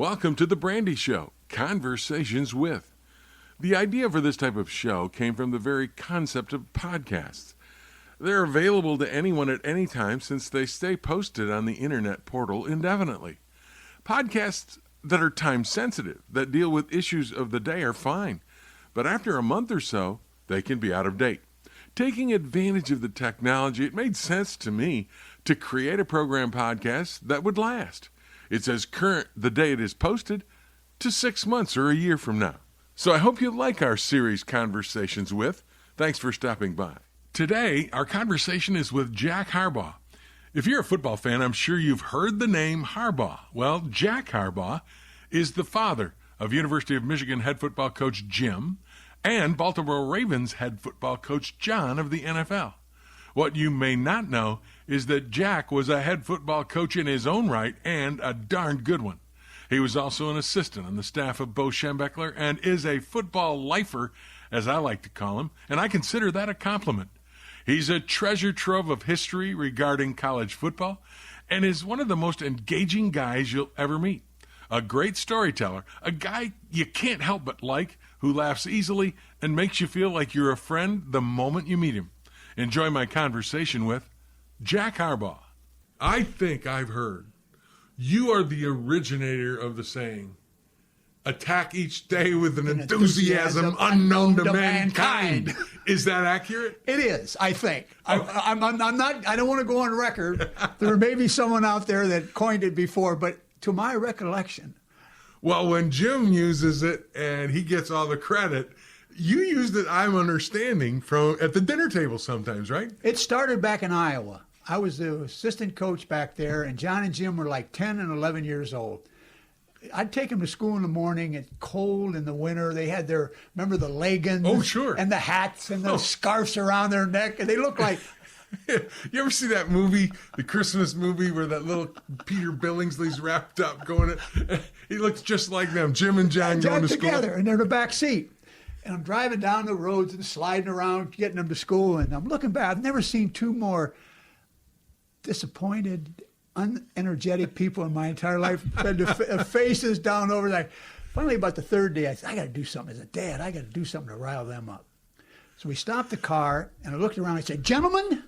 Welcome to the Brandy Show, Conversations with. The idea for this type of show came from the very concept of podcasts. They're available to anyone at any time since they stay posted on the internet portal indefinitely. Podcasts that are time-sensitive, that deal with issues of the day are fine, but after a month or so, they can be out of date. Taking advantage of the technology, it made sense to me to create a program podcast that would last. It's as current the day it is posted to 6 months or a year from now. So I hope you like our series Conversations with. Thanks for stopping by. Today, our conversation is with Jack Harbaugh. If you're a football fan, I'm sure you've heard the name Harbaugh. Well, Jack Harbaugh is the father of University of Michigan head football coach Jim and Baltimore Ravens head football coach John of the NFL. What you may not know is that Jack was a head football coach in his own right and a darn good one. He was also an assistant on the staff of Bo Schembechler and is a football lifer, as I like to call him, and I consider that a compliment. He's a treasure trove of history regarding college football and is one of the most engaging guys you'll ever meet. A great storyteller, a guy you can't help but like, who laughs easily and makes you feel like you're a friend the moment you meet him. Enjoy my conversation with Jack Harbaugh. I think I've heard you are the originator of the saying, attack each day with an enthusiasm unknown to mankind. Is that accurate? It is, I think. I'm not. I don't want to go on record. There may be someone out there that coined it before, but to my recollection. Well, when Jim uses it and he gets all the credit, you used it, I'm understanding, from at the dinner table sometimes, right? It started back in Iowa. I was the assistant coach back there, and John and Jim were like 10 and 11 years old. I'd take them to school in the morning. It's cold in the winter. They had their, remember the leggings? Oh, sure. And the hats and the scarves around their neck, and they look like... You ever see that movie, the Christmas movie, where that little Peter Billingsley's wrapped up going? He looks just like them, Jim and John going to school. Together, and they're in the back seat. And I'm driving down the roads and sliding around, getting them to school, and I'm looking back. I've never seen two more disappointed, unenergetic people in my entire life. The faces down over there. Finally, about the third day, I said, I got to do something. As a dad, I got to do something to rile them up. So we stopped the car, and I looked around and I said, gentlemen,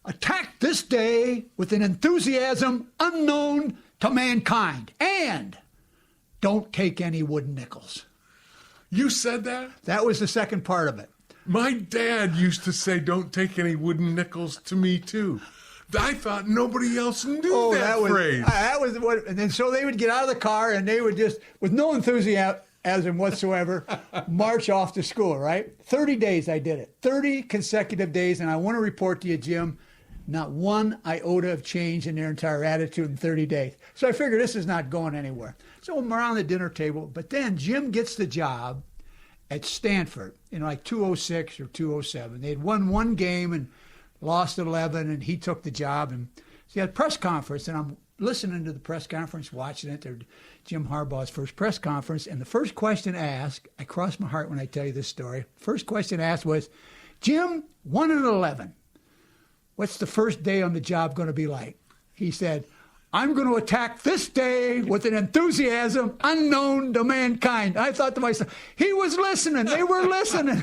attack this day with an enthusiasm unknown to mankind, and don't take any wooden nickels. You said that? That was the second part of it. My dad used to say, don't take any wooden nickels to me, too. I thought nobody else knew that phrase. That was what, and then so they would get out of the car and they would just, with no enthusiasm whatsoever, march off to school, right? 30 days I did it. 30 consecutive days, and I want to report to you, Jim, not one iota of change in their entire attitude in 30 days. So I figured this is not going anywhere. So I'm around the dinner table, but then Jim gets the job at Stanford in like 206 or 207. They had won one game and lost 11, and he took the job. And so he had a press conference, and I'm listening to the press conference, watching it. They're Jim Harbaugh's first press conference, and the first question asked, I cross my heart when I tell you this story, first question asked was, Jim, 1-11, what's the first day on the job going to be like? He said, I'm going to attack this day with an enthusiasm unknown to mankind. I thought to myself, he was listening. They were listening.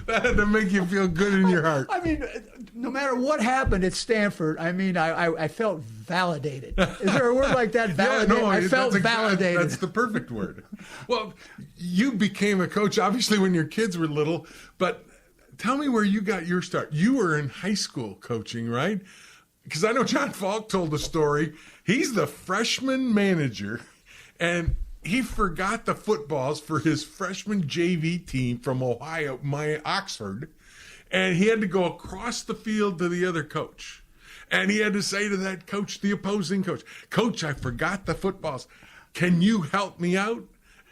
That had to make you feel good in your heart. I mean, no matter what happened at Stanford, I mean, I felt validated. Is there a word like that? Validated? Yeah, no, I felt validated. That's the perfect word. Well, you became a coach, obviously, when your kids were little, but tell me where you got your start. You were in high school coaching, right? Because I know John Falk told the story. He's the freshman manager, and he forgot the footballs for his freshman JV team from Ohio, Oxford, and he had to go across the field to the other coach. And he had to say to that coach, the opposing coach, Coach, I forgot the footballs. Can you help me out?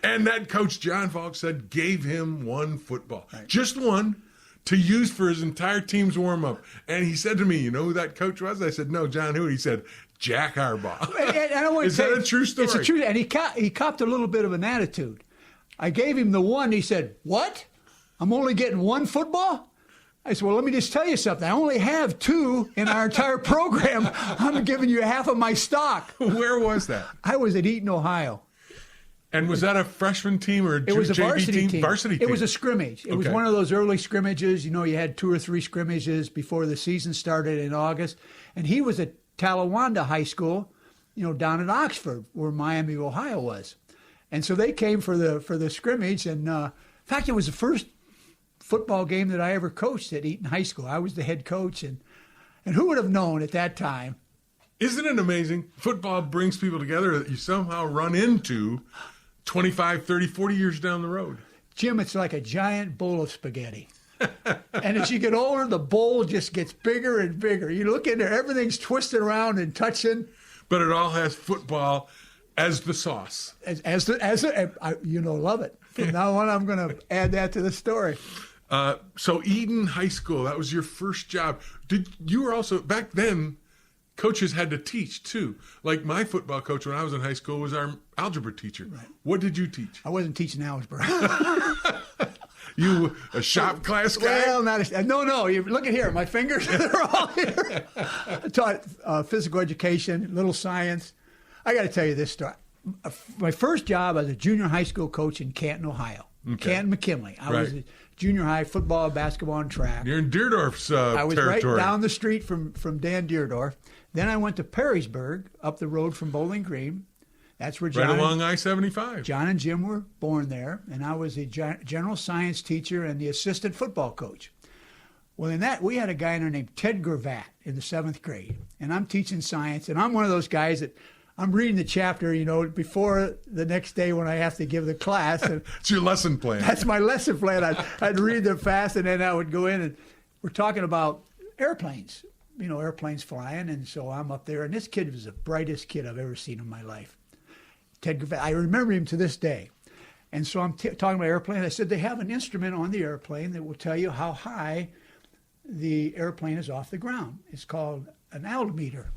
And that coach, John Falk, said, gave him one football, right. Just one, to use for his entire team's warm-up. And he said to me, you know who that coach was? I said, no, John, who? He said, Jack Harbaugh. Is that a true story? It's a true, and he copped a little bit of an attitude. I gave him the one. He said, what? I'm only getting one football? I said, well, let me just tell you something. I only have 2 in our entire program. I'm giving you half of my stock. Where was that? I was at Eaton, Ohio. And was that a freshman team or it was a varsity team? Varsity team. It was a scrimmage. It was one of those early scrimmages. You know, you had 2 or 3 scrimmages before the season started in August. And he was at Talawanda High School, you know, down in Oxford, where Miami, Ohio was. And so they came for the scrimmage. And in fact, it was the first football game that I ever coached at Eaton High School. I was the head coach. And who would have known at that time? Isn't it amazing? Football brings people together that you somehow run into 25, 30, 40 years down the road. Jim, it's like a giant bowl of spaghetti. And as you get older, the bowl just gets bigger and bigger. You look in there, everything's twisted around and touching. But it all has football as the sauce. Love it. From now on, I'm going to add that to the story. So Eaton High School, that was your first job. You were also, back then, coaches had to teach too. Like my football coach when I was in high school was our algebra teacher. Right. What did you teach? I wasn't teaching algebra. You a shop class guy? Well, no. You look at here, my fingers, they're all here. I taught physical education, little science. I got to tell you this story. My first job as a junior high school coach in Canton, Ohio. Okay. Canton McKinley. I was a junior high football, basketball, and track. You're in Deerdorf's I was territory. right down the street from Dan Deerdorf. Then I went to Perrysburg, up the road from Bowling Green. That's where John, right along I-75. John and Jim were born there, and I was the general science teacher and the assistant football coach. Well, in that, we had a guy in there named Ted Gravatt in the 7th grade, and I'm teaching science, and I'm one of those guys that I'm reading the chapter, you know, before the next day when I have to give the class. And it's your lesson plan. That's my lesson plan. I'd read them fast, and then I would go in, and we're talking about airplanes. You know, airplanes flying, and so I'm up there, and this kid was the brightest kid I've ever seen in my life. Ted Gravatt, I remember him to this day. And so I'm talking about airplanes. I said, they have an instrument on the airplane that will tell you how high the airplane is off the ground. It's called an altimeter.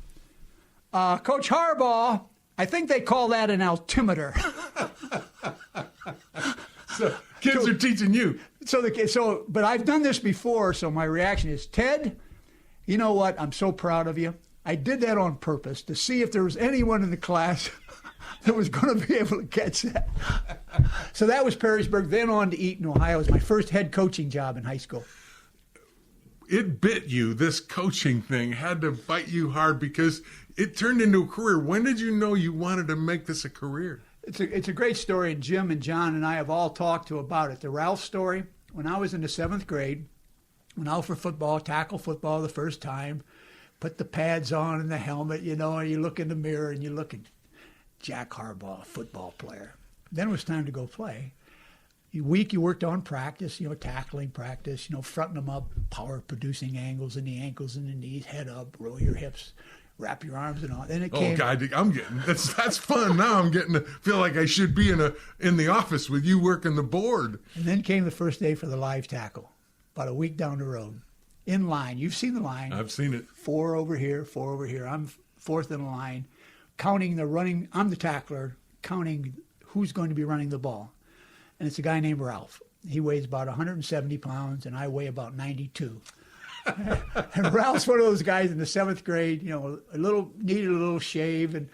Coach Harbaugh, I think they call that an altimeter. So kids are teaching you. But I've done this before, so my reaction is, Ted, you know what? I'm so proud of you. I did that on purpose to see if there was anyone in the class that was going to be able to catch that. So that was Perrysburg. Then on to Eaton, Ohio. It was my first head coaching job in high school. It bit you. This coaching thing had to bite you hard because it turned into a career. When did you know you wanted to make this a career? It's a great story, and Jim and John and I have all talked about it. The Ralph story, when I was in the 7th grade, went out for football, tackle football the first time, put the pads on and the helmet, you know, and you look in the mirror and you look at Jack Harbaugh, football player. Then it was time to go play. You worked on practice, you know, tackling practice, you know, fronting them up, power producing angles in the ankles and the knees, head up, roll your hips, wrap your arms and all. Then it came. Oh God, that's fun. Now I'm getting to feel like I should be in the office with you working the board. And then came the first day for the live tackle, about a week down the road, in line. You've seen the line. I've seen it. 4 over here, 4 over here. I'm 4th in the line, counting the running. I'm the tackler, counting who's going to be running the ball. And it's a guy named Ralph. He weighs about 170 pounds, and I weigh about 92. And Ralph's one of those guys in the 7th grade, you know, needed a little shave and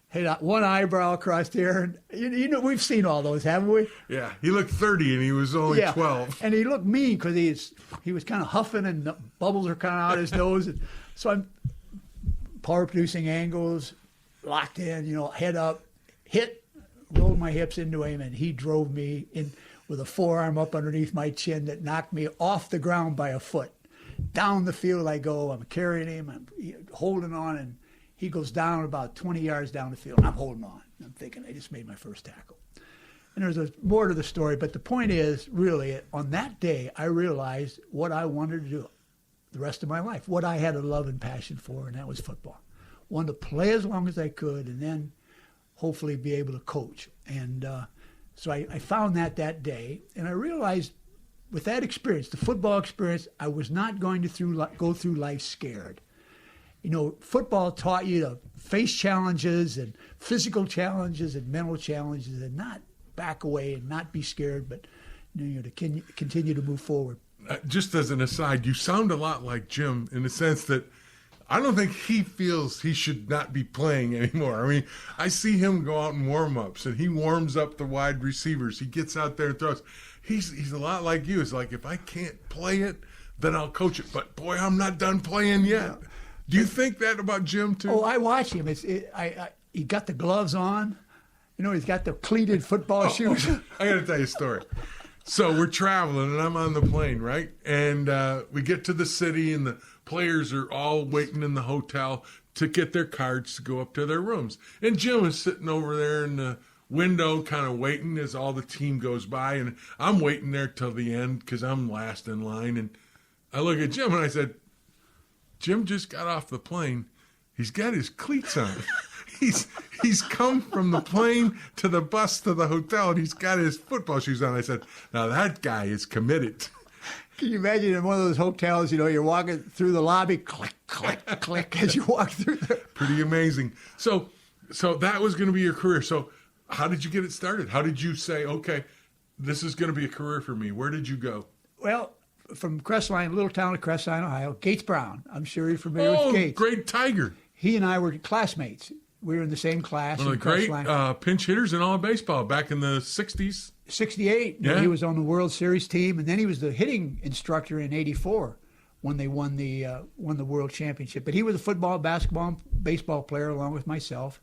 had one eyebrow across there. And you know, we've seen all those, haven't we? Yeah, he looked 30 and he was only 12. And he looked mean because he was kind of huffing and bubbles are kind of out his nose. And so I'm power producing angles, locked in, you know, head up, rolled my hips into him, and he drove me in with a forearm up underneath my chin that knocked me off the ground by a foot. Down the field I go. I'm carrying him. I'm holding on, and he goes down about 20 yards down the field, and I'm holding on. I'm thinking, I just made my first tackle. And there's more to the story, but the point is, really, on that day, I realized what I wanted to do the rest of my life, what I had a love and passion for, and that was football. Wanted to play as long as I could, and then hopefully be able to coach. And so I found that day, and I realized with that experience, the football experience, I was not going to go through life scared. You know, football taught you to face challenges and physical challenges and mental challenges and not back away and not be scared, but you know, to continue to move forward. just as an aside, you sound a lot like Jim in the sense that I don't think he feels he should not be playing anymore. I mean, I see him go out in warm-ups, and he warms up the wide receivers. He gets out there and throws. He's a lot like you. It's like, if I can't play it, then I'll coach it. But, boy, I'm not done playing yet. Do you think that about Jim, too? Oh, I watch him. He got the gloves on. You know, he's got the cleated football shoes. I got to tell you a story. So we're traveling, and I'm on the plane, right? And we get to the city, and the players are all waiting in the hotel to get their cards to go up to their rooms. And Jim is sitting over there in the window kind of waiting as all the team goes by. And I'm waiting there till the end because I'm last in line. And I look at Jim, and I said, Jim just got off the plane. He's got his cleats on. He's come from the plane to the bus to the hotel, and he's got his football shoes on. I said, now that guy is committed. Can you imagine in one of those hotels, you know, you're walking through the lobby, click, click, click, as you walk through there. Pretty amazing. So that was going to be your career. So how did you get it started? How did you say, okay, this is going to be a career for me? Where did you go? Well, from Crestline, little town of Crestline, Ohio, Gates Brown. I'm sure you're familiar with Gates. Great Tiger. He and I were classmates. We were in the same class. One of the great pinch hitters in all of baseball back in the 60s. 68. Yeah. He was on the World Series team, and then he was the hitting instructor in 84 when they won the World Championship. But he was a football, basketball, baseball player along with myself.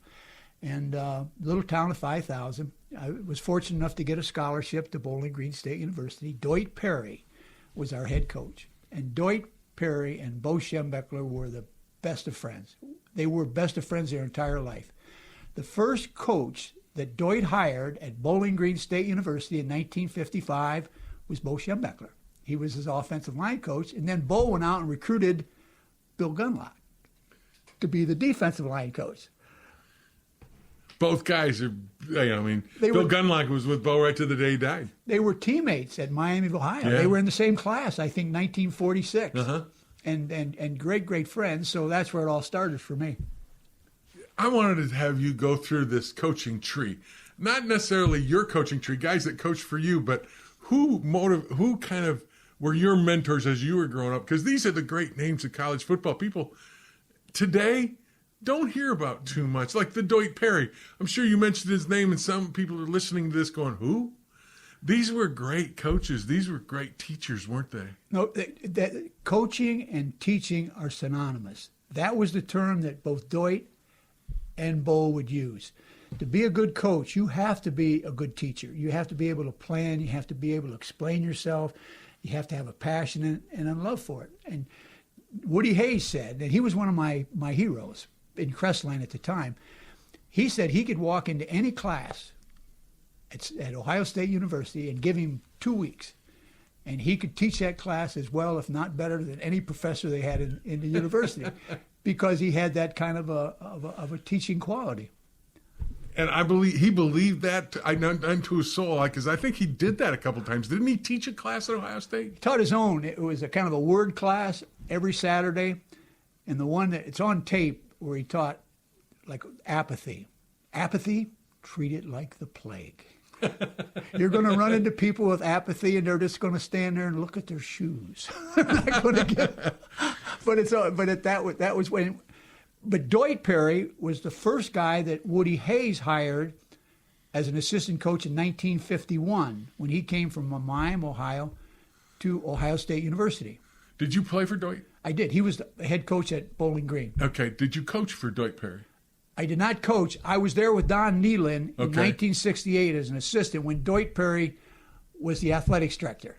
And little town of 5,000. I was fortunate enough to get a scholarship to Bowling Green State University. Doig Perry was our head coach. And Doig Perry and Bo Schembechler were the best of friends. They were best of friends their entire life. The first coach that Doig hired at Bowling Green State University in 1955 was Bo Schembechler. He was his offensive line coach, and then Bo went out and recruited Bill Gunlock to be the defensive line coach. Both guys are, Bill Gunlock was with Bo right to the day he died. They were teammates at Miami of Ohio. Yeah. They were in the same class, I think, 1946. Uh-huh. And great friends, so that's where it all started for me. I wanted to have you go through this coaching tree. Not necessarily your coaching tree, guys that coached for you, but who kind of were your mentors as you were growing up? Because these are the great names of college football. People today don't hear about too much, like the Doig Perry. I'm sure you mentioned his name, and some people are listening to this going, who? These were great coaches. These were great teachers, weren't they? No, that coaching and teaching are synonymous. That was the term that both Doig and Bo would use. To be a good coach, you have to be a good teacher. You have to be able to plan. You have to be able to explain yourself. You have to have a passion and a love for it. And Woody Hayes said, and he was one of my heroes in Crestline at the time, he said he could walk into any class at Ohio State University and give him 2 weeks, and he could teach that class as well, if not better, than any professor they had in the university, because he had that kind of a teaching quality. And I believe he believed that unto his soul, because I think he did that a couple of times. Didn't he teach a class at Ohio State? He taught his own. It was a kind of a word class every Saturday, and the one that it's on tape where he taught like apathy. Apathy, treat it like the plague. You're going to run into people with apathy, and they're just going to stand there and look at their shoes. They're not going to get. That was when. But Doig Perry was the first guy that Woody Hayes hired as an assistant coach in 1951 when he came from Miami, Ohio, to Ohio State University. Did you play for Doig? I did. He was the head coach at Bowling Green. Okay. Did you coach for Doig Perry? I did not coach. I was there with Don Nealon in 1968 as an assistant when Doig Perry was the athletics director.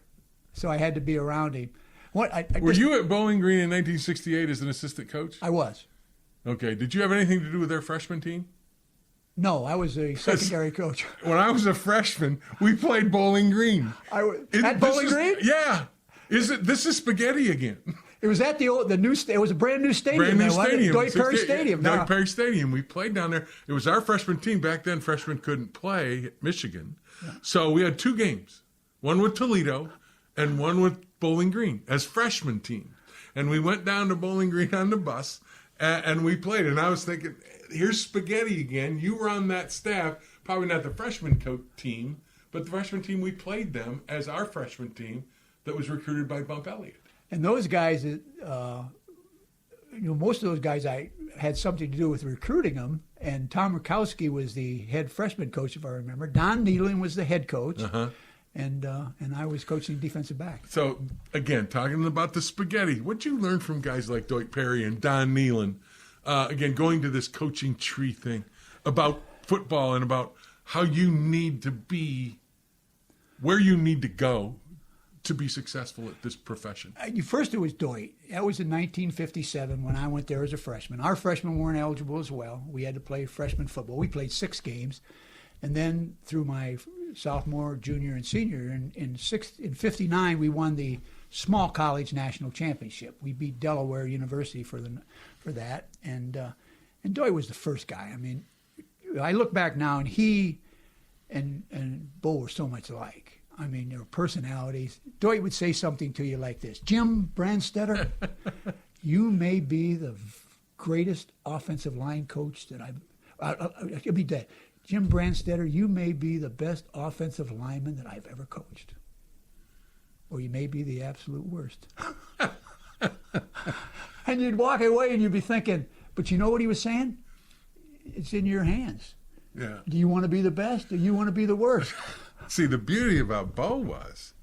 So I had to be around him. Were you at Bowling Green in 1968 as an assistant coach? I was. Okay. Did you have anything to do with their freshman team? No, I was a secondary coach. When I was a freshman, we played Bowling Green. At Bowling Green? Yeah. This is spaghetti again. It was at the new. It was a brand new stadium. Doig Perry Stadium. Doig Perry Stadium. We played down there. It was our freshman team back then. Freshmen couldn't play at Michigan, so we had 2 games: one with Toledo, and one with Bowling Green as freshman team. And we went down to Bowling Green on the bus, and we played. And I was thinking, here's spaghetti again. You were on that staff, probably not the freshman team, but the freshman team. We played them as our freshman team that was recruited by Bump Elliott. And those guys, most of those guys I had something to do with recruiting them. And Tom Rakowski was the head freshman coach, if I remember. Don Nealon was the head coach. And I was coaching defensive back. So, again, talking about the spaghetti, what'd you learn from guys like Doig Perry and Don Nealon? Again, going to this coaching tree thing about football and about how you need to be, where you need to go to be successful at this profession. First, it was Doig. That was in 1957 when I went there as a freshman. Our freshmen weren't eligible as well. We had to play freshman football. We played 6 games. And then through my sophomore, junior, and senior, in 59, we won the small college national championship. We beat Delaware University for that, and Doig was the first guy. I mean, I look back now, and he and Bo were so much alike. I mean, their personalities. Doig would say something to you like this: Jim Brandstetter, you may be the greatest offensive line coach that I'll be dead. Jim Brandstetter, you may be the best offensive lineman that I've ever coached. Or you may be the absolute worst. And you'd walk away and you'd be thinking, but you know what he was saying? It's in your hands. Yeah. Do you want to be the best or you want to be the worst? See, the beauty about Bo was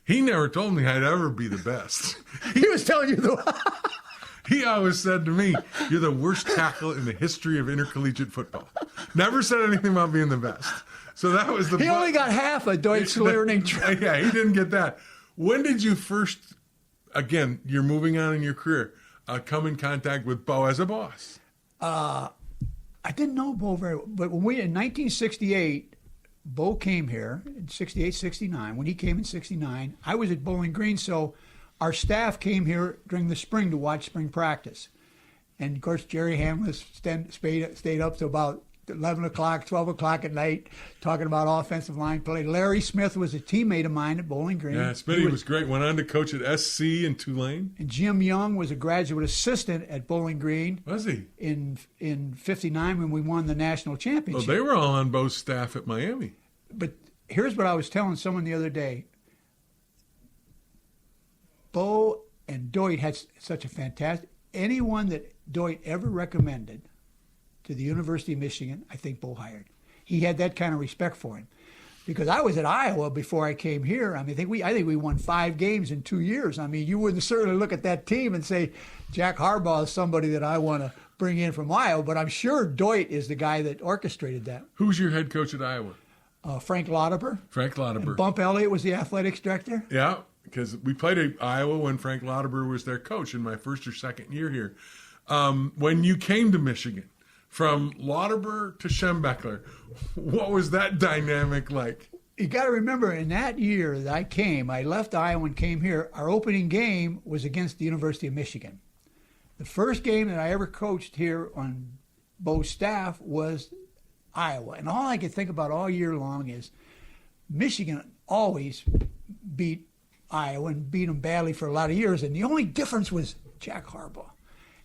he never told me I'd ever be the best. He was telling you He always said to me, you're the worst tackle in the history of intercollegiate football. Never said anything about being the best. So that was the... He only got half a Doig's learning. Yeah, he didn't get that. When did you first, again, you're moving on in your career, come in contact with Bo as a boss? I didn't know Bo very well. But in 1968, Bo came here in 68, 69. When he came in 69, I was at Bowling Green, so... Our staff came here during the spring to watch spring practice. And, of course, Jerry Hamlis stayed up to about 11 o'clock, 12 o'clock at night talking about offensive line play. Larry Smith was a teammate of mine at Bowling Green. Yeah, Smitty was great. Went on to coach at SC in Tulane. And Jim Young was a graduate assistant at Bowling Green. Was he? In 59 when we won the national championship. Well, they were all on Bo's staff at Miami. But here's what I was telling someone the other day. Bo and Doig had such a fantastic... Anyone that Doig ever recommended to the University of Michigan, I think Bo hired. He had that kind of respect for him. Because I was at Iowa before I came here. I mean, I think we won 5 games in 2 years. I mean, you wouldn't certainly look at that team and say, Jack Harbaugh is somebody that I want to bring in from Iowa. But I'm sure Doig is the guy that orchestrated that. Who's your head coach at Iowa? Frank Lauterbur. Frank Lauterbur. And Bump Elliott was the athletics director. Yeah. Because we played at Iowa when Frank Lauterbur was their coach in my first or second year here. When you came to Michigan, from Lauterbur to Schembechler, what was that dynamic like? You got to remember, in that year that I came, I left Iowa and came here, our opening game was against the University of Michigan. The first game that I ever coached here on Bo's staff was Iowa. And all I could think about all year long is Michigan always beat Iowa and beat them badly for a lot of years, and the only difference was Jack Harbaugh.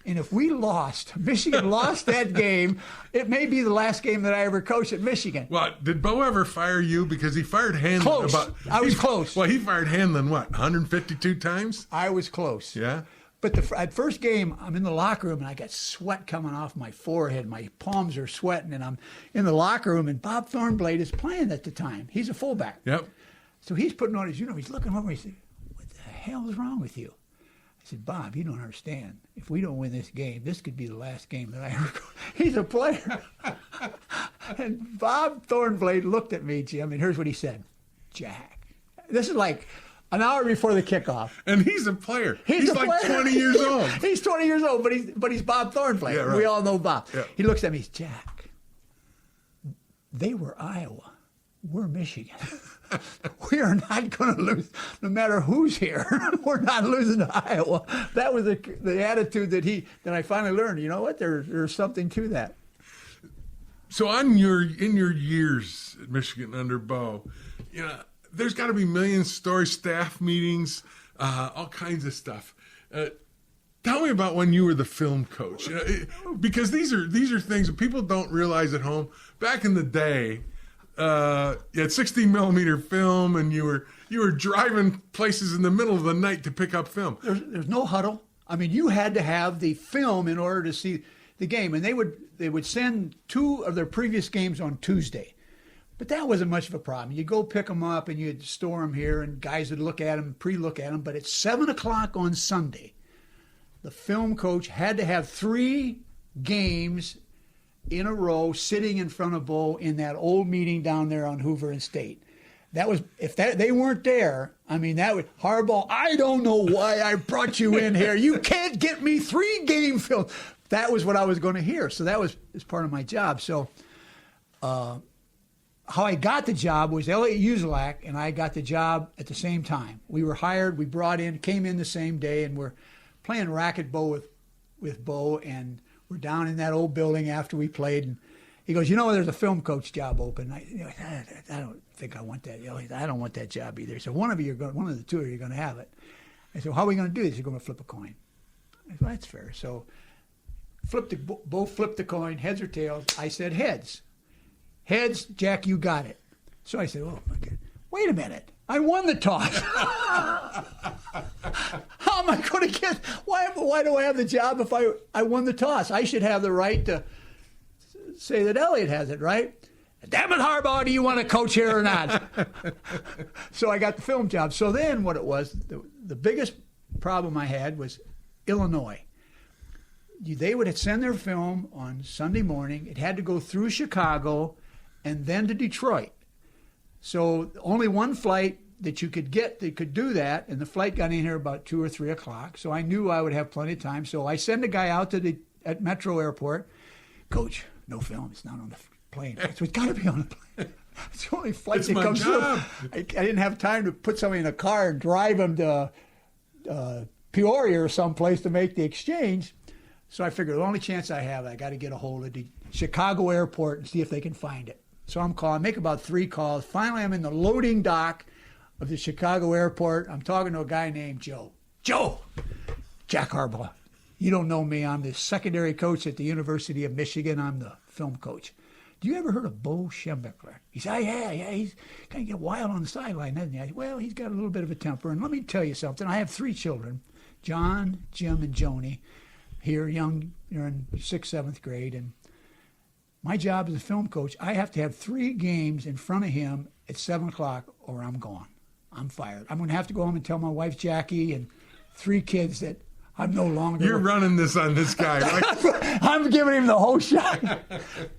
And if we lost, Michigan lost that game, it may be the last game that I ever coached at Michigan. Well, did Bo ever fire you? Because he fired Hanlon. Close. I was close. Well, he fired Hanlon, 152 times? I was close. Yeah? But that first game, I'm in the locker room, and I got sweat coming off my forehead. My palms are sweating, and I'm in the locker room, and Bob Thornblade is playing at the time. He's a fullback. Yep. So he's putting on his uniform. He's looking over. He said, "What the hell is wrong with you?" I said, "Bob, you don't understand. If we don't win this game, this could be the last game that I ever go." He's a player. And Bob Thornblade looked at me, Jim, and here's what he said. "Jack." This is like an hour before the kickoff. And he's a player. He's a like player. 20 years old. He's 20 years old, but he's Bob Thornblade. Yeah, right. We all know Bob. Yeah. He looks at me, he's Jack. They were Iowa. We're Michigan. We are not going to lose, no matter who's here. We're not losing to Iowa. That was the attitude that I finally learned. You know what? There's something to that. So in your years at Michigan under Bo, there's got to be million story staff meetings, all kinds of stuff. Tell me about when you were the film coach, because these are things that people don't realize at home. Back in the day, you had 16 millimeter film, and you You were driving places in the middle of the night to pick up film. There's no huddle. I mean, you had to have the film in order to see the game, and they would send 2 of their previous games on Tuesday. But that wasn't much of a problem. You go pick them up and you'd store them here, and guys would look at them, pre-look at them. But at 7 o'clock on Sunday, the film coach had to have 3 games in a row sitting in front of Bo in that old meeting down there on Hoover and State. That was, if they weren't there, I mean, that would, Harbaugh, I don't know why I brought you in here. You can't get me 3 game film. That was what I was going to hear. So that was part of my job. So how I got the job was Elliot Uzelak and I got the job at the same time. We were hired, we brought in, came in the same day, and we're playing racquetball with Bo, and we're down in that old building after we played, and he goes, there's a film coach job open. I don't think I want that. I don't want that job either. So one of the 2 of you are going to have it. I said, how are we going to do this? You're going to flip a coin. I said, well, that's fair. So Bo flipped the coin, heads or tails. I said heads. Heads, Jack, you got it. So I said, oh, okay. Wait a minute. I won the toss. How am I going to get, why do I have the job if I won the toss? I should have the right to say that Elliot has it, right? Damn it, Harbaugh, do you want to coach here or not? So I got the film job. So then what it was, the biggest problem I had was Illinois. They would send their film on Sunday morning. It had to go through Chicago and then to Detroit. So only one flight that you could get that could do that, and the flight got in here about 2 or 3 o'clock. So I knew I would have plenty of time. So I send a guy out at Metro Airport. Coach, no film. It's not on the plane. So it's got to be on the plane. It's the only flight that comes through. I didn't have time to put somebody in a car and drive them to Peoria or someplace to make the exchange. So I figured the only chance I have, I got to get a hold of the Chicago airport and see if they can find it. So I'm calling, make about 3 calls. Finally, I'm in the loading dock of the Chicago airport. I'm talking to a guy named Joe. Joe! Jack Harbaugh. You don't know me. I'm the secondary coach at the University of Michigan. I'm the film coach. Do you ever heard of Bo Schembechler? He said, yeah, he's kind of get wild on the sideline, doesn't he? I said, well, he's got a little bit of a temper. And let me tell you something. I have 3 children, John, Jim, and Joni. Here, young, you're in 6th, 7th grade, and my job as a film coach, I have to have 3 games in front of him at 7 o'clock or I'm gone. I'm fired. I'm going to have to go home and tell my wife, Jackie, and 3 kids that I'm no longer... You're running this on this guy, right? I'm giving him the whole shot.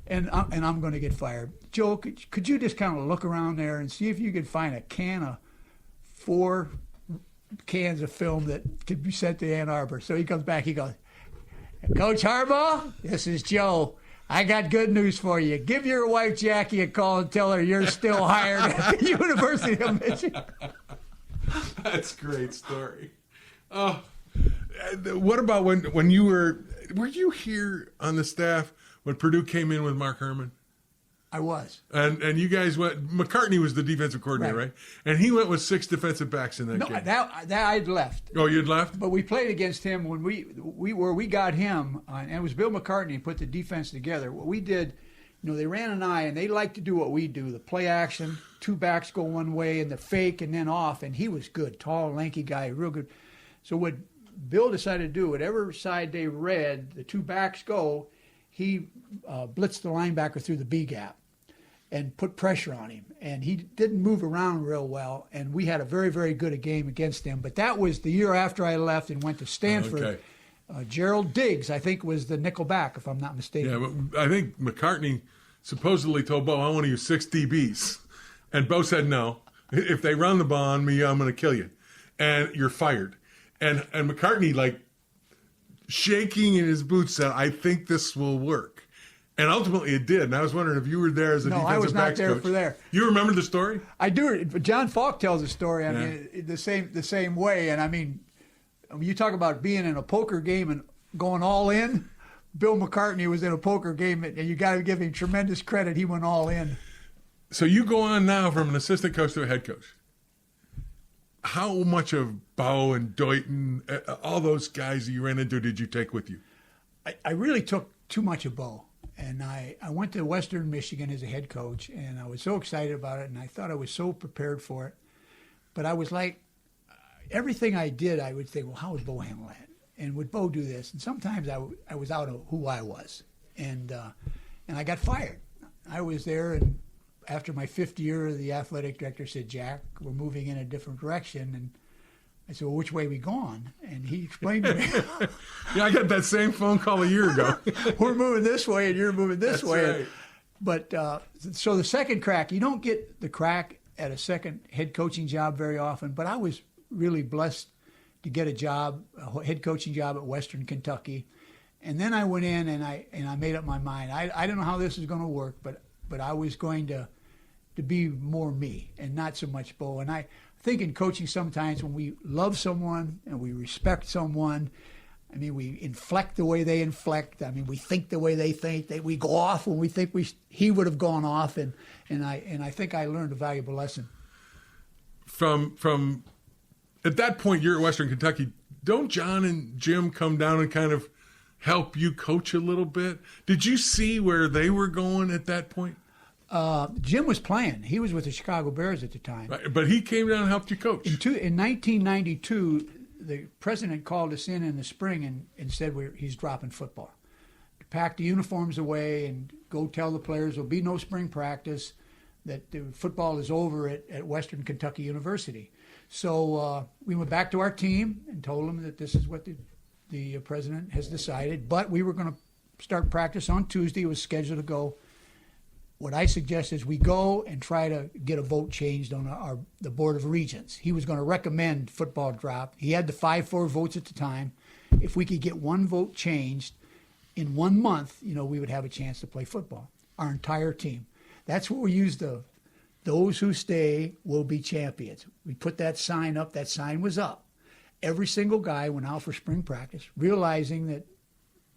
and I'm going to get fired. Joe, could you just kind of look around there and see if you could find a can of 4 cans of film that could be sent to Ann Arbor? So he comes back, he goes, Coach Harbaugh, this is Joe. I got good news for you. Give your wife Jackie a call and tell her you're still hired at the University of Michigan. That's a great story. What about when you were you here on the staff when Purdue came in with Mark Herman? I was. And you guys went, McCartney was the defensive coordinator, right? And he went with 6 defensive backs in that game. No, that I'd left. Oh, you'd left? But we played against him when we got him, and it was Bill McCartney who put the defense together. What we did, they ran an eye, and they like to do what we do, the play action, 2 backs go one way, and the fake, and then off, and he was good, tall, lanky guy, real good. So what Bill decided to do, whatever side they read, the 2 backs go, he blitzed the linebacker through the B gap and put pressure on him. And he didn't move around real well, and we had a very, very good game against him. But that was the year after I left and went to Stanford. Okay. Gerald Diggs, I think, was the nickel back, if I'm not mistaken. Yeah, but I think McCartney supposedly told Bo, I want to use 6 DBs. And Bo said, no. If they run the ball on me, I'm going to kill you. And you're fired. And McCartney, shaking in his boots, said, I think this will work. And ultimately it did. And I was wondering if you were there as a defensive backs coach. No, I was not there for there. You remember the story? I do. John Falk tells the story. I mean, the same way. And I mean, you talk about being in a poker game and going all in. Bill McCartney was in a poker game, and you got to give him tremendous credit. He went all in. So you go on now from an assistant coach to a head coach. How much of Bo and Deuton, all those guys that you ran into, did you take with you? I really took too much of Bo. And I went to Western Michigan as a head coach, and I was so excited about it, and I thought I was so prepared for it. But I was like, everything I did, I would think, well, how would Bo handle that? And would Bo do this? And sometimes I was out of who I was. And I got fired. I was there, and after my fifth year, the athletic director said, Jack, we're moving in a different direction. And I said, well, which way are we going? And he explained to me. Yeah, I got that same phone call a year ago. We're moving this way, and you're moving this That's way. right. But so the second crack, you don't get the crack at a second head coaching job very often. But I was really blessed to get a head coaching job at Western Kentucky. And then I went in and I made up my mind. I don't know how this is going to work, but I was going to be more me and not so much Bo. And I think in coaching sometimes when we love someone and we respect someone, I mean, we inflect the way they inflect. I mean, we think the way they think. We go off when we think he would have gone off. And I think I learned a valuable lesson. From at that point, you're at Western Kentucky. Don't John and Jim come down and kind of help you coach a little bit? Did you see where they were going at that point? Jim was playing. He was with the Chicago Bears at the time. Right, but he came down and helped you coach. In 1992, the president called us in the spring and said he's dropping football. To pack the uniforms away and go tell the players there'll be no spring practice, that the football is over at Western Kentucky University. So we went back to our team and told them that this is what the president has decided. But we were going to start practice on Tuesday. It was scheduled to go. What I suggest is we go and try to get a vote changed on the Board of Regents. He was going to recommend football drop. He had the 5-4 votes at the time. If we could get one vote changed in 1 month, we would have a chance to play football, our entire team. That's what we used those who stay will be champions. We put that sign up. That sign was up. Every single guy went out for spring practice, realizing that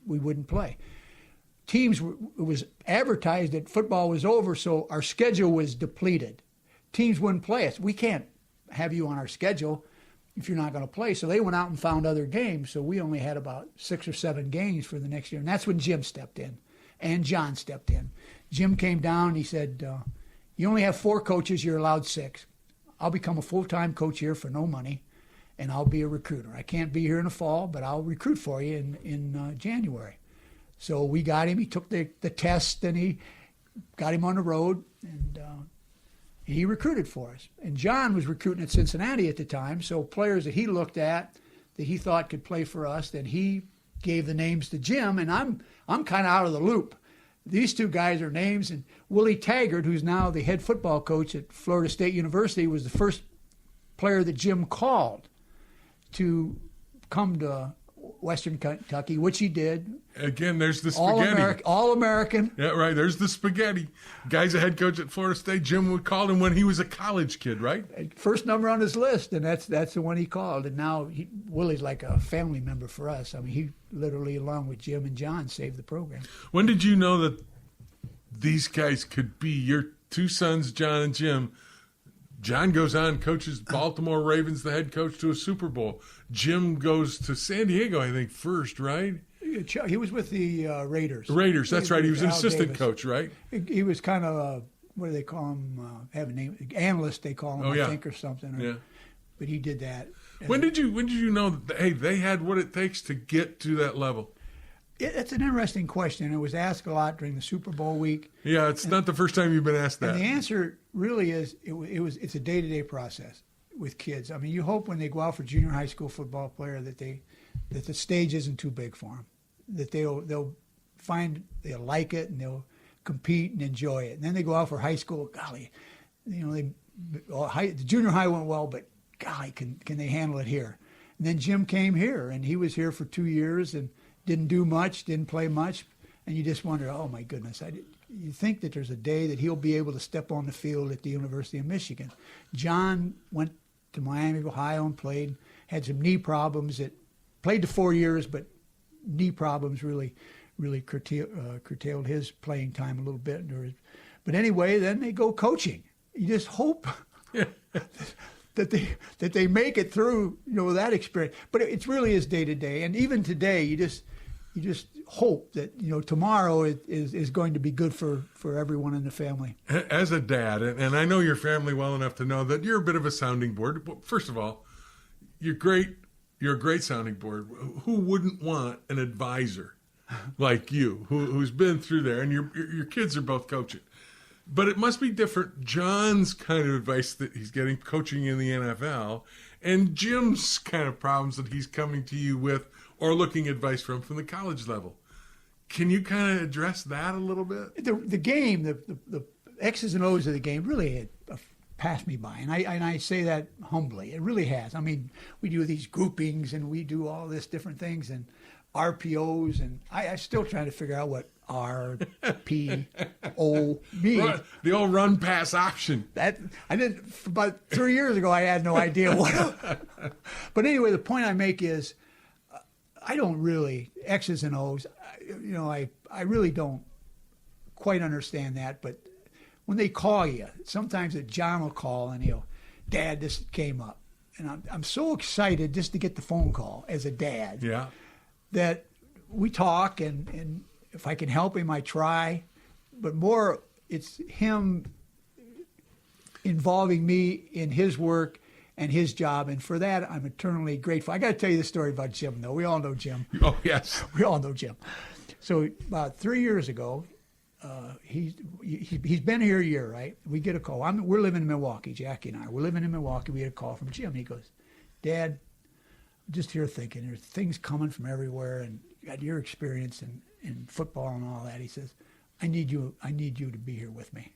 we wouldn't play. It was advertised that football was over, so our schedule was depleted. Teams wouldn't play us. We can't have you on our schedule if you're not going to play. So they went out and found other games. So we only had about 6 or 7 games for the next year. And that's when Jim stepped in and John stepped in. Jim came down and he said, you only have 4 coaches, you're allowed 6. I'll become a full-time coach here for no money, and I'll be a recruiter. I can't be here in the fall, but I'll recruit for you in January. So we got him. He took the test, and he got him on the road, and he recruited for us. And John was recruiting at Cincinnati at the time, so players that he looked at that he thought could play for us, then he gave the names to Jim, and I'm kind of out of the loop. These 2 guys are names, and Willie Taggart, who's now the head football coach at Florida State University, was the first player that Jim called to come to Western Kentucky, which he did. Again, there's the spaghetti. All-American. Yeah, right. There's the spaghetti. Guy's a head coach at Florida State. Jim would call him when he was a college kid, right? First number on his list, and that's the one he called. And now Willie's like a family member for us. I mean, he literally, along with Jim and John, saved the program. When did you know that these guys could be your 2 sons, John and Jim? John goes on, coaches Baltimore Ravens, the head coach, to a Super Bowl. Jim goes to San Diego, I think, first, right? He was with the Raiders. Raiders, that's right. He was an assistant Davis. coach, right? He was kind of what do they call him? Have a name? Analyst, they call him, I think, or something. Yeah. But he did that. When did you know that, hey, they had what it takes to get to that level? It's an interesting question. It was asked a lot during the Super Bowl week. Yeah, it's not the first time you've been asked that. And the answer really is it's a day-to-day process with kids. I mean, you hope when they go out for junior high school football player that the stage isn't too big for them, that they'll like it and they'll compete and enjoy it. And then they go out for high school. Golly, the junior high went well, but golly, can they handle it here? And then Jim came here, and he was here for 2 years and didn't do much, didn't play much, and you just wonder, oh my goodness, you think that there's a day that he'll be able to step on the field at the University of Michigan. John went to Miami of Ohio and played, had some knee problems, played to 4 years, but knee problems really curtailed his playing time a little bit. But anyway, then they go coaching. You just hope that they make it through that experience. But it really is day to day, and even today, you you just hope that, tomorrow is going to be good for everyone in the family. As a dad, and I know your family well enough to know that you're a bit of a sounding board. First of all, you're great. You're a great sounding board. Who wouldn't want an advisor like you, who's been through there, and your kids are both coaching? But it must be different. John's kind of advice that he's getting coaching in the NFL, and Jim's kind of problems that he's coming to you with or looking advice from the college level. Can you kind of address that a little bit? The game, the X's and O's of the game really had passed me by, and I say that humbly. It really has. I mean, we do these groupings and we do all this different things and RPOs, and I'm still trying to figure out what RPO means. The old run pass option. That I did about 3 years ago. I had no idea what. But anyway, the point I make is, I don't really X's and O's. I really don't quite understand that. But when they call you, sometimes John will call and he'll, Dad, this came up, and I'm so excited just to get the phone call as a dad. Yeah. That we talk, and if I can help him, I try. But more, it's him involving me in his work and his job, and for that, I'm eternally grateful. I got to tell you the story about Jim, though. We all know Jim. Oh, yes. We all know Jim. So about 3 years ago, he's been here a year, right? We get a call. We're living in Milwaukee, Jackie and I. We're living in Milwaukee. We get a call from Jim. He goes, Dad, I'm just here thinking, there's things coming from everywhere, and you got your experience in football and all that. He says, I need you to be here with me.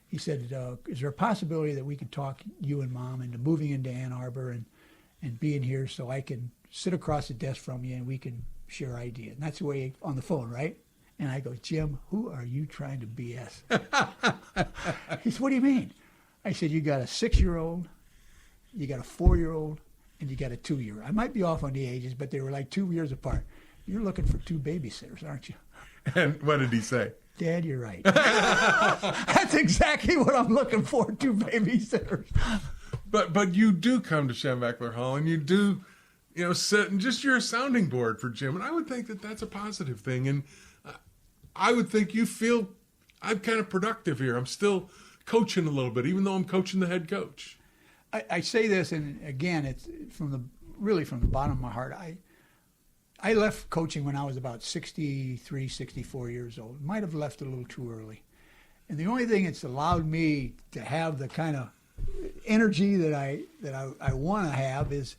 He said, is there a possibility that we can talk you and Mom into moving into Ann Arbor and being here so I can sit across the desk from you and we can share ideas? And that's the way on the phone, right? And I go, Jim, who are you trying to BS? He said, what do you mean? I said, you got a 6-year-old, you got a 4-year-old, and you got a 2-year-old. I might be off on the ages, but they were like 2 years apart. You're looking for 2 babysitters, aren't you? And what did he say? Dad, you're right. That's exactly what I'm looking for, 2 babysitters. But you do come to Schembechler Hall, and you do, sit and just you're a sounding board for Jim. And I would think that that's a positive thing. And I would think you feel I'm kind of productive here. I'm still coaching a little bit, even though I'm coaching the head coach. I say this, and again, it's from the bottom of my heart. I left coaching when I was about 63, 64 years old. Might have left a little too early. And the only thing that's allowed me to have the kind of energy that I want to have is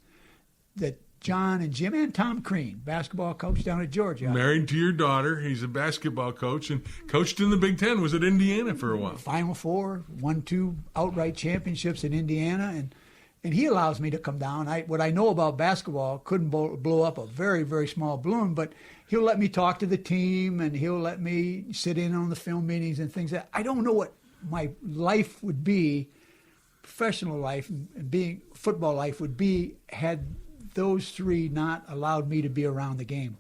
that John and Jim and Tom Crean, basketball coach down at Georgia. Married to your daughter. He's a basketball coach and coached in the Big Ten, was at Indiana for a while. Final Four, won 2 outright championships in Indiana, and he allows me to come down. What I know about basketball couldn't blow up a very, very small balloon, but he'll let me talk to the team, and he'll let me sit in on the film meetings and things that I don't know what my life would be, professional life and being football life would be had those 3 not allowed me to be around the game.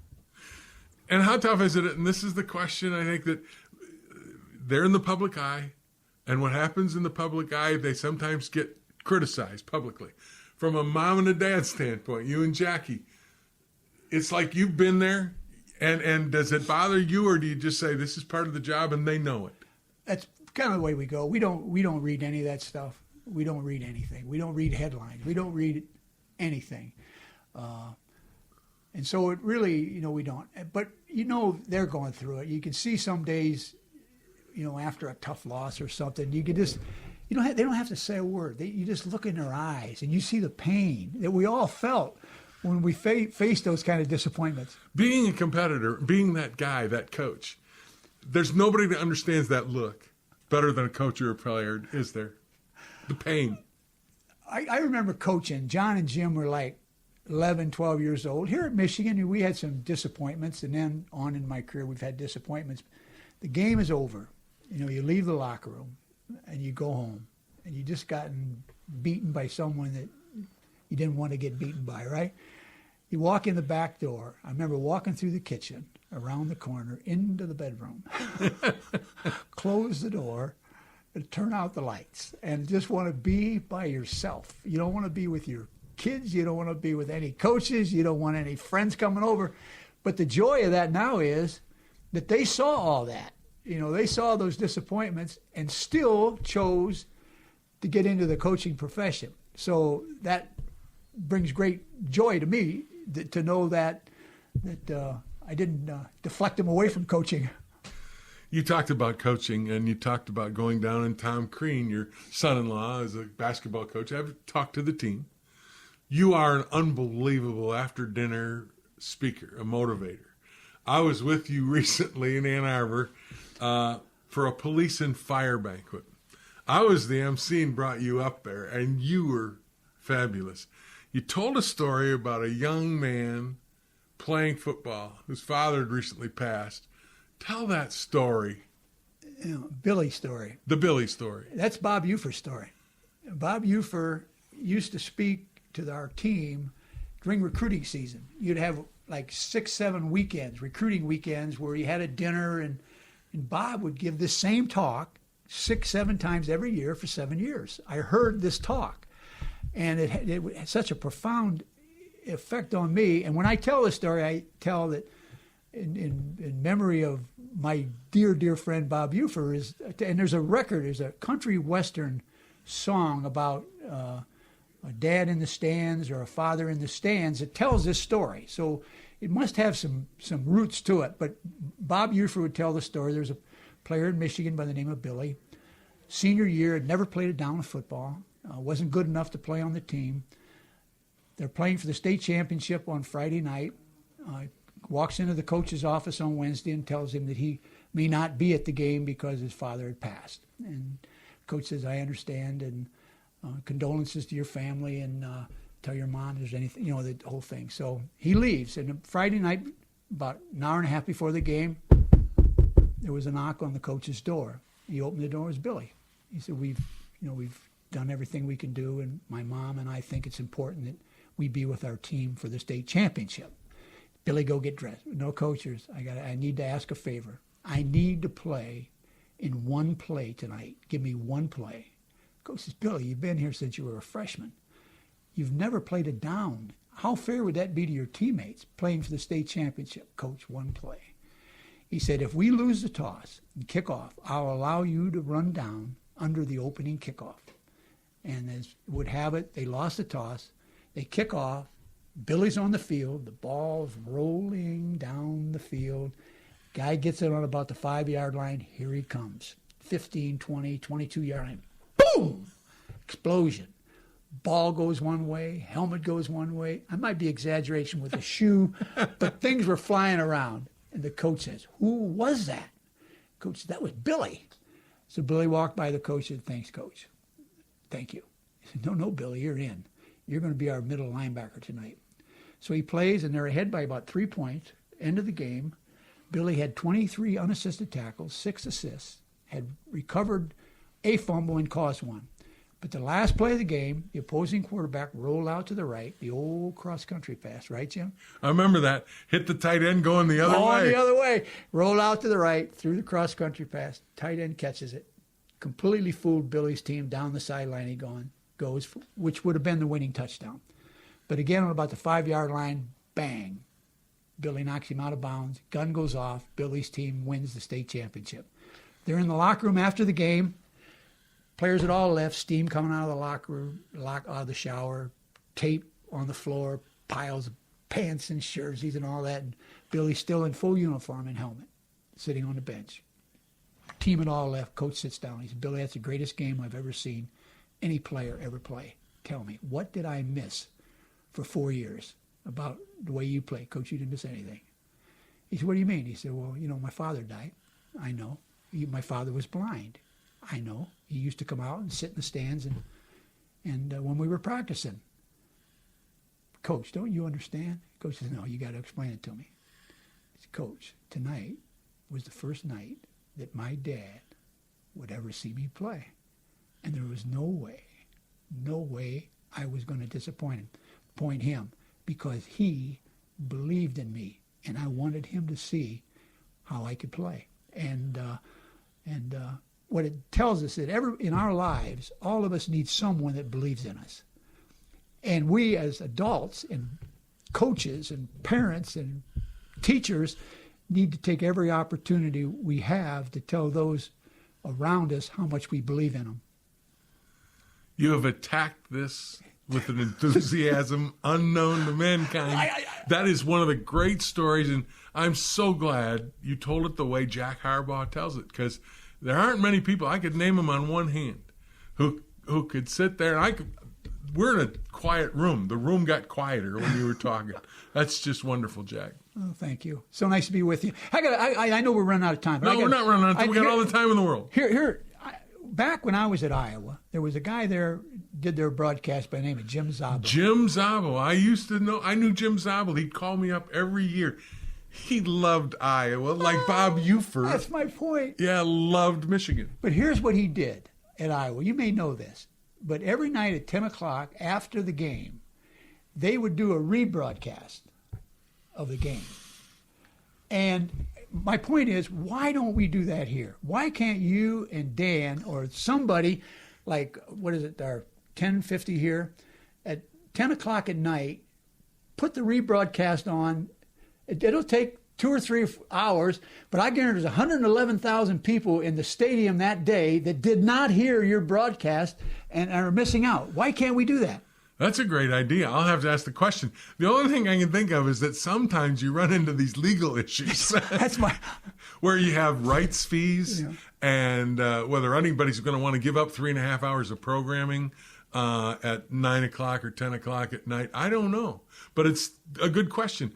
And how tough is it? And this is the question, I think, that they're in the public eye, and what happens in the public eye, they sometimes get criticized publicly. From a mom and a dad standpoint, you and Jackie, it's like you've been there, and does it bother you, or do you just say this is part of the job and they know it? That's kind of the way we go. We don't read any of that stuff. We don't read anything. We don't read headlines. We don't read anything. And so it really, we don't. But, they're going through it. You can see some days, after a tough loss or something, you can just, they don't have to say a word. You just look in their eyes and you see the pain that we all felt when we faced those kind of disappointments. Being a competitor, being that guy, that coach, there's nobody that understands that look better than a coach or a player, is there? The pain. I remember coaching. John and Jim were like 11, 12 years old. Here at Michigan, we had some disappointments, and then on in my career, we've had disappointments. The game is over. You leave the locker room, and you go home, and you just gotten beaten by someone that you didn't want to get beaten by, right? You walk in the back door. I remember walking through the kitchen, around the corner, into the bedroom, close the door, and turn out the lights, and just want to be by yourself. You don't want to be with your kids. You don't want to be with any coaches. You don't want any friends coming over. But the joy of that now is that they saw all that. They saw those disappointments and still chose to get into the coaching profession. So that brings great joy to me to know that I didn't deflect them away from coaching. You talked about coaching, and you talked about going down, and Tom Crean, your son-in-law, is a basketball coach. I've talked to the team. You are an unbelievable after-dinner speaker, a motivator. I was with you recently in Ann Arbor for a police and fire banquet. I was the MC and brought you up there, and you were fabulous. You told a story about a young man playing football whose father had recently passed. Tell that story. Billy's story. The Billy story. That's Bob Ufer's story. Bob Ufer used to speak to our team during recruiting season. You'd have like 6-7 weekends, recruiting weekends, where you had a dinner, and Bob would give this same talk 6-7 times every year for 7 years. I heard this talk, and it had such a profound effect on me. And when I tell this story, I tell that in memory of my dear friend Bob Ufer, and there's a country western song about a dad in the stands or a father in the stands that tells this story. So it must have some roots to it. But Bob Ufer would tell the story. There's a player in Michigan by the name of Billy. Senior year, had never played a down of football, wasn't good enough to play on the team. They're playing for the state championship on Friday night. Walks into the coach's office on Wednesday and tells him that he may not be at the game because his father had passed. And coach says, I understand, and condolences to your family, and tell your mom there's anything, the whole thing. So he leaves, and Friday night, about an hour and a half before the game, there was a knock on the coach's door. He opened the door, it was Billy. He said, we've done everything we can do, and my mom and I think it's important that we be with our team for the state championship. Billy, go get dressed. No, coaches, I need to ask a favor. I need to play in one play tonight. Give me one play. Coach says, Billy, you've been here since you were a freshman. You've never played a down. How fair would that be to your teammates playing for the state championship? Coach, one play. He said, if we lose the toss and kick off, I'll allow you to run down under the opening kickoff. And as would have it, they lost the toss. They kick off. Billy's on the field. The ball's rolling down the field. Guy gets it on about the 5-yard line. Here he comes. 15, 20, 22-yard line. Boom! Explosion. Ball goes one way. Helmet goes one way. I might be exaggeration with the shoe, but things were flying around. And the coach says, who was that? Coach said, that was Billy. So Billy walked by the coach and said, thanks, coach. Thank you. He said, no, Billy, you're in. You're going to be our middle linebacker tonight. So he plays, and they're ahead by about 3 points. End of the game. Billy had 23 unassisted tackles, 6 assists, had recovered a fumble and caused one. But the last play of the game, the opposing quarterback rolled out to the right, the old cross-country pass, right, Jim? I remember that. Hit the tight end going the other way. Going the other way. Rolled out to the right, threw the cross-country pass. Tight end catches it. Completely fooled Billy's team down the sideline. He goes, which would have been the winning touchdown. But again, on about the 5-yard line, bang. Billy knocks him out of bounds. Gun goes off. Billy's team wins the state championship. They're in the locker room after the game. Players had all left. Steam coming out of the locker room, out of the shower, tape on the floor, piles of pants and jerseys and all that. And Billy's still in full uniform and helmet, sitting on the bench. Team had all left. Coach sits down. He says, Billy, that's the greatest game I've ever seen any player ever play. Tell me, what did I miss for 4 years about the way you play? Coach, you didn't miss anything. He said, what do you mean? He said, well, my father died. I know. My father was blind. I know. He used to come out and sit in the stands and when we were practicing. Coach, don't you understand? Coach says, no, you got to explain it to me. He said, Coach, tonight was the first night that my dad would ever see me play. And there was no way I was going to disappoint him, because he believed in me, and I wanted him to see how I could play. And what it tells us that in our lives, all of us need someone that believes in us. And we as adults and coaches and parents and teachers need to take every opportunity we have to tell those around us how much we believe in them. You have attacked this with an enthusiasm unknown to mankind. That is one of the great stories, and I'm so glad you told it the way Jack Harbaugh tells it, because there aren't many people, I could name them on one hand, who could sit there, and we're in a quiet room. The room got quieter when you were talking. That's just wonderful, Jack. Oh, thank you. So nice to be with you. I know we're running out of time. No, we're not running out of time. We got all the time in the world. Back when I was at Iowa, there was a guy there, did their broadcast by the name of Jim Zabel. Jim Zabel. I knew Jim Zabel. He'd call me up every year. He loved Iowa, like Bob Uford. That's my point. Yeah, loved Michigan. But here's what he did at Iowa. You may know this, but every night at 10 o'clock after the game, they would do a rebroadcast of the game. And my point is, why don't we do that here? Why can't you and Dan or somebody like, what is it, our 10:50 here, at 10 o'clock at night, put the rebroadcast on. It'll take 2 or 3 hours, but I guarantee there's 111,000 people in the stadium that day that did not hear your broadcast and are missing out. Why can't we do that? That's a great idea. I'll have to ask the question. The only thing I can think of is that sometimes you run into these legal issues. That's my... where you have rights fees and whether anybody's going to want to give up 3.5 hours of programming at 9 o'clock or 10 o'clock at night. I don't know. But it's a good question.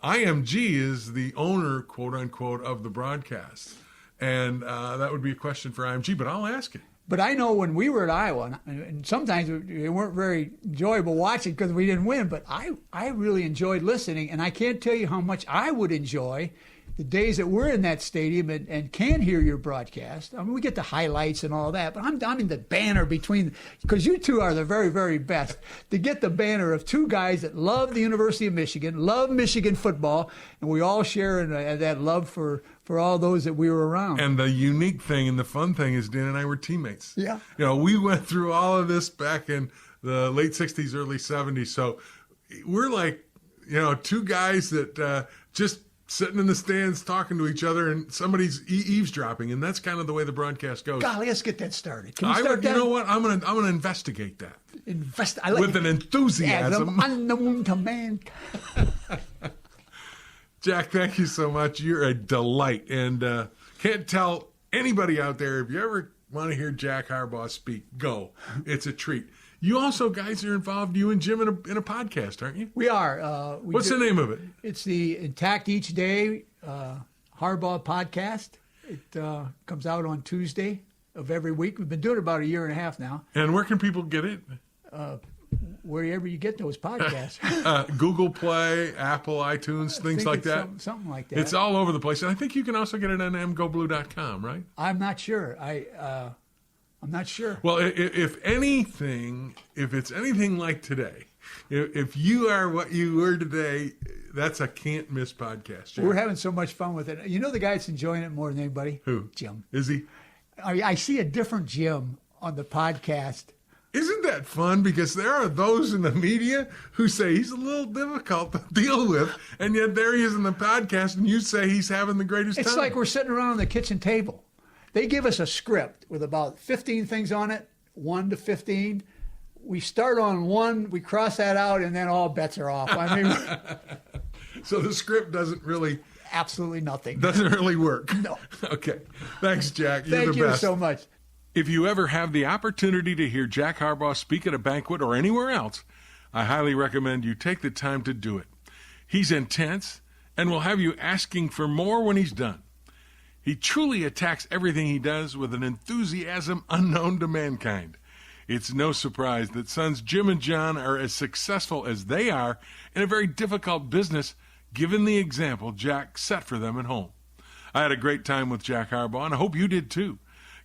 IMG is the owner, quote unquote, of the broadcast. And that would be a question for IMG, but I'll ask it. But I know when we were at Iowa, and sometimes it weren't very enjoyable watching because we didn't win, but I really enjoyed listening, and I can't tell you how much I would enjoy the days that we're in that stadium and can hear your broadcast. I mean, we get the highlights and all that, but I'm in the banner between, because you two are the very, very best, to get the banner of two guys that love the University of Michigan, love Michigan football, and we all share in that love for all those that we were around. And the unique thing and the fun thing is Dan and I were teammates. Yeah. You know, we went through all of this back in the late 60s, early 70s. So we're like, you know, two guys that just sitting in the stands talking to each other and somebody's eavesdropping. And that's kind of the way the broadcast goes. Golly, let's get that started. Can we start that? You know what? I'm gonna investigate that. I like with an enthusiasm. Unknown to man. Jack, thank you so much. You're a delight. And can't tell anybody out there, if you ever want to hear Jack Harbaugh speak, go. It's a treat. You also, guys, are involved, you and Jim, in a podcast, aren't you? We are. What's the name of it? It's the Intact Each Day Harbaugh podcast. It comes out on Tuesday of every week. We've been doing it about 1.5 years now. And where can people get it? Wherever you get those podcasts. Google Play, Apple, iTunes, things like that. Something like that. It's all over the place. And I think you can also get it on mgoblue.com, right? I'm not sure. I'm not sure. Well, if it's anything like today, if you are what you were today, that's a can't miss podcast. Jack. We're having so much fun with it. You know the guy that's enjoying it more than anybody? Who? Jim. Is he? I see a different Jim on the podcast. Isn't that fun? Because there are those in the media who say he's a little difficult to deal with, and yet there he is in the podcast, and you say he's having the greatest time. It's like we're sitting around the kitchen table. They give us a script with about 15 things on it, 1 to 15. We start on 1, we cross that out, and then all bets are off. I mean, so the script doesn't really... Absolutely nothing. Doesn't really work. No. Okay. Thanks, Jack. You're the best. Thank you so much. If you ever have the opportunity to hear Jack Harbaugh speak at a banquet or anywhere else, I highly recommend you take the time to do it. He's intense and will have you asking for more when he's done. He truly attacks everything he does with an enthusiasm unknown to mankind. It's no surprise that sons Jim and John are as successful as they are in a very difficult business, given the example Jack set for them at home. I had a great time with Jack Harbaugh, and I hope you did too.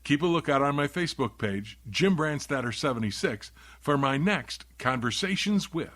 Keep a lookout on my Facebook page, Jim Brandstatter 76, for my next Conversations With.